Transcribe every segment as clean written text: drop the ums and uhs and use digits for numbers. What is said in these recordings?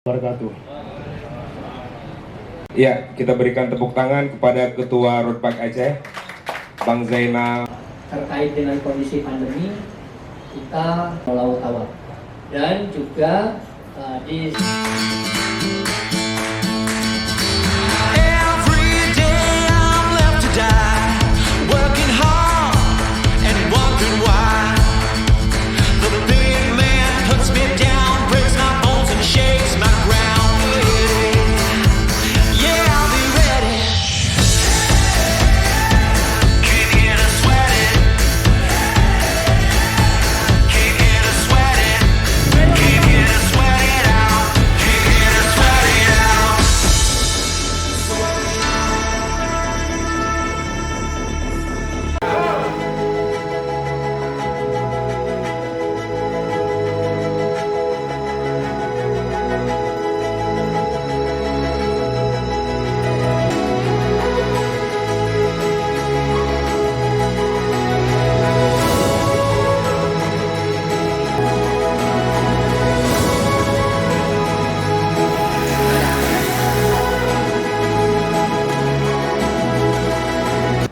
Wabarakatuh. Ya, kita berikan tepuk tangan kepada Ketua Rodpak Aceh, Bang Zainal. Terkait dengan kondisi pandemi, kita Laut Tawar dan juga di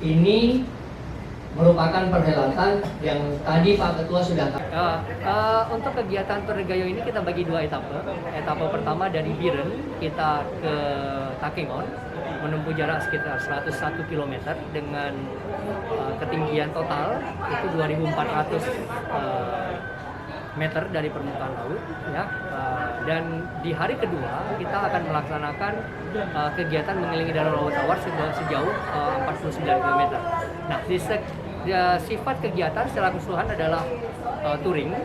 ini merupakan perhelatan yang tadi Pak Ketua sudah untuk kegiatan Tour de Gayo ini kita bagi dua etape. Etape pertama dari Biren kita ke Takengon menempuh jarak sekitar 101 km dengan ketinggian total itu 2.400 meter dari permukaan laut, ya. Dan di hari kedua kita akan melaksanakan kegiatan mengelilingi Danau Laut Tawar sejauh 49 km. Nah, sifat kegiatan secara keseluruhan adalah touring,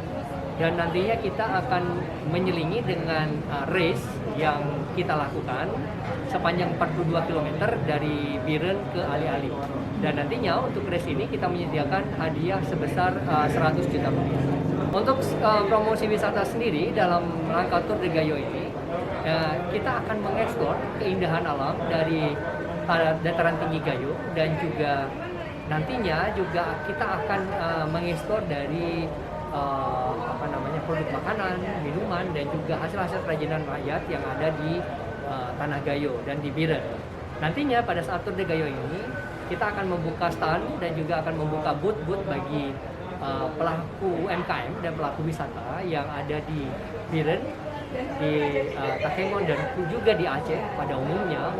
dan nantinya kita akan menyelingi dengan race yang kita lakukan sepanjang 42 km dari Biren ke Ali-Ali. Dan nantinya untuk race ini kita menyediakan hadiah sebesar 100 juta rupiah. Untuk promosi wisata sendiri dalam rangka Tour de Gayo ini, kita akan mengeksplor keindahan alam dari dataran tinggi Gayo, dan juga nantinya juga kita akan mengeksplor dari produk makanan, minuman, dan juga hasil-hasil kerajinan rakyat yang ada di Tanah Gayo dan di Biren. Nantinya pada saat Tour de Gayo ini kita akan membuka stand dan juga akan membuka booth-booth bagi pelaku UMKM dan pelaku wisata yang ada di Biren, di Takengon, dan juga di Aceh pada umumnya.